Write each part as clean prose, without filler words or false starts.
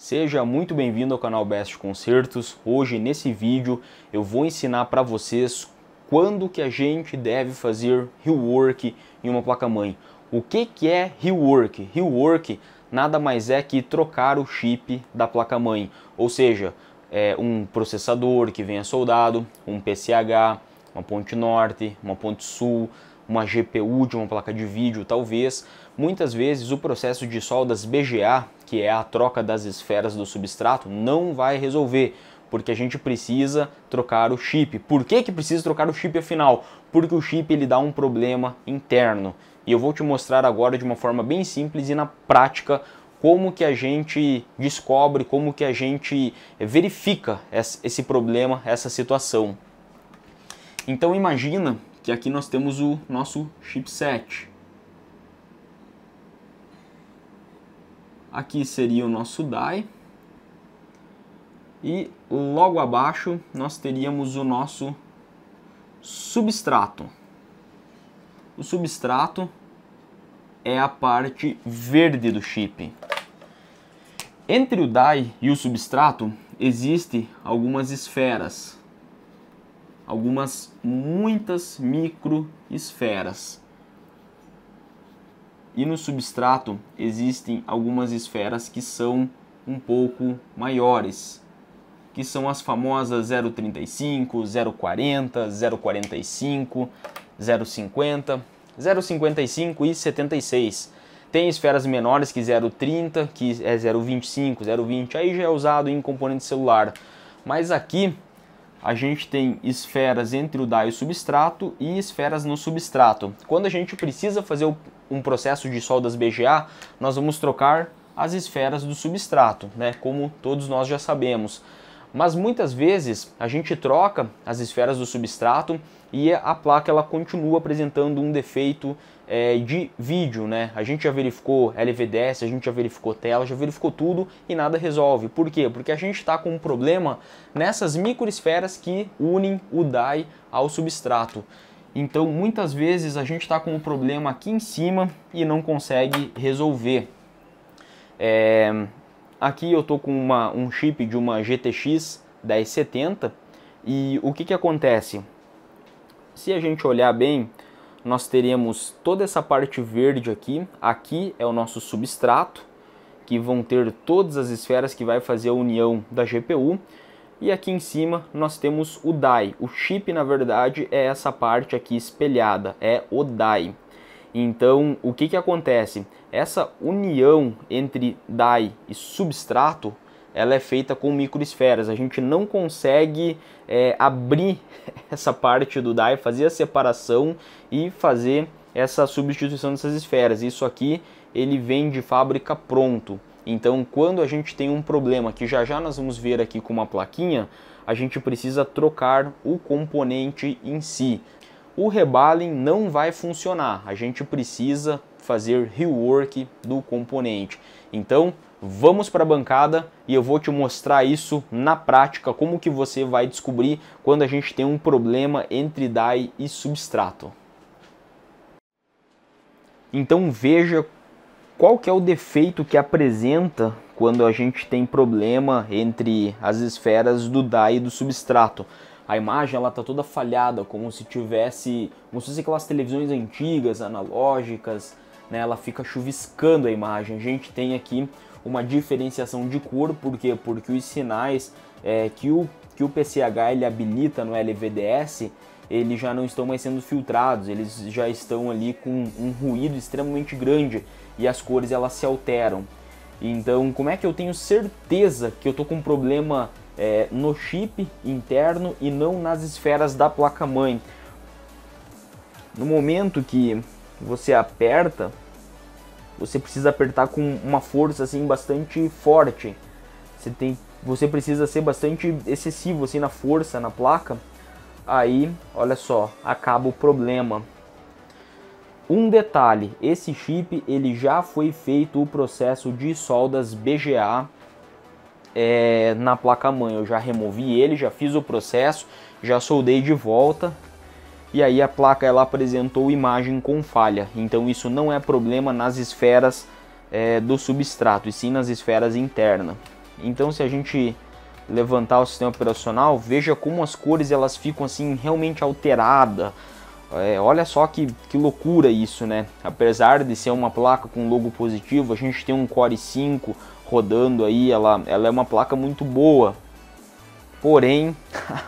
Seja muito bem-vindo ao canal Best Concertos. Hoje nesse vídeo eu vou ensinar para vocês quando que a gente deve fazer rework em uma placa-mãe. O que é rework? Rework nada mais é que trocar o chip da placa-mãe, ou seja, um processador que venha soldado, um PCH, uma ponte norte, uma ponte sul, uma GPU de uma placa de vídeo talvez. Muitas vezes o processo de soldas BGA, que é a troca das esferas do substrato, não vai resolver, porque a gente precisa trocar o chip. Por que precisa trocar o chip afinal? Porque o chip ele dá um problema interno. E eu vou te mostrar agora de uma forma bem simples e na prática como que a gente descobre, como que a gente verifica esse problema, essa situação. Então imagina que aqui nós temos o nosso chipset. Aqui seria o nosso die. E logo abaixo nós teríamos o nosso substrato. O substrato é a parte verde do chip. Entre o die e o substrato existem algumas esferas. Muitas microesferas. E no substrato existem algumas esferas que são um pouco maiores, que são as famosas 0,35, 0,40, 0,45, 0,50, 0,55 e 76. Tem esferas menores que 0,30, que é 0,25, 0,20, aí já é usado em componente celular. Mas aqui a gente tem esferas entre o die e o substrato e esferas no substrato. Quando a gente precisa fazer um processo de soldas BGA, nós vamos trocar as esferas do substrato, né? Como todos nós já sabemos. Mas muitas vezes a gente troca as esferas do substrato e a placa ela continua apresentando um defeito de vídeo, né? A gente já verificou LVDS, a gente já verificou tela, já verificou tudo e nada resolve. Por quê? Porque a gente está com um problema nessas microesferas que unem o die ao substrato. Então muitas vezes a gente está com um problema aqui em cima e não consegue resolver. Aqui eu tô com um chip de uma GTX 1070 e o que acontece? Se a gente olhar bem, nós teremos toda essa parte verde aqui. Aqui é o nosso substrato, que vão ter todas as esferas que vai fazer a união da GPU. E aqui em cima nós temos o die. O chip, na verdade, é essa parte aqui espelhada, é o die. Então, o que acontece? Essa união entre die e substrato, ela é feita com microesferas. A gente não consegue abrir essa parte do die, fazer a separação e fazer essa substituição dessas esferas. Isso aqui, ele vem de fábrica pronto. Então, quando a gente tem um problema, que já nós vamos ver aqui com uma plaquinha, a gente precisa trocar o componente em si. O rebalem não vai funcionar, a gente precisa fazer rework do componente. Então, vamos para a bancada e eu vou te mostrar isso na prática, como que você vai descobrir quando a gente tem um problema entre die e substrato. Então veja qual que é o defeito que apresenta quando a gente tem problema entre as esferas do die e do substrato. A imagem ela tá toda falhada, como se fosse aquelas televisões antigas, analógicas, né? Ela fica chuviscando a imagem. A gente tem aqui uma diferenciação de cor, por quê? Porque os sinais que o PCH ele habilita no LVDS, eles já não estão mais sendo filtrados, eles já estão ali com um ruído extremamente grande e as cores elas se alteram. Então, como é que eu tenho certeza que eu tô com um problema no chip interno e não nas esferas da placa-mãe? No momento que você aperta, você precisa apertar com uma força assim bastante forte. Você precisa ser bastante excessivo assim na força na placa. Aí, olha só, acaba o problema. Um detalhe, esse chip ele já foi feito o processo de soldas BGA na placa-mãe. Eu já removi ele, já fiz o processo, já soldei de volta e aí a placa ela apresentou imagem com falha. Então isso não é problema nas esferas do substrato, e sim nas esferas internas. Então se a gente levantar o sistema operacional, veja como as cores elas ficam assim realmente alteradas. Olha só que loucura isso, né? Apesar de ser uma placa com logo positivo, a gente tem um Core i5 rodando aí, ela é uma placa muito boa. Porém,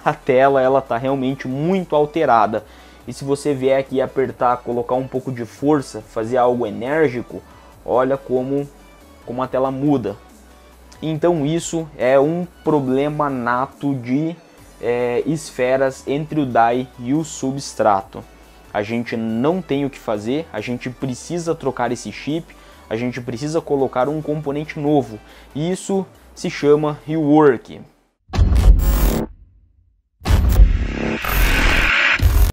a tela ela tá realmente muito alterada. E se você vier aqui apertar, colocar um pouco de força, fazer algo enérgico, olha como a tela muda. Então isso é um problema nato de esferas entre o die e o substrato. A gente não tem o que fazer, a gente precisa trocar esse chip, a gente precisa colocar um componente novo. E isso se chama rework.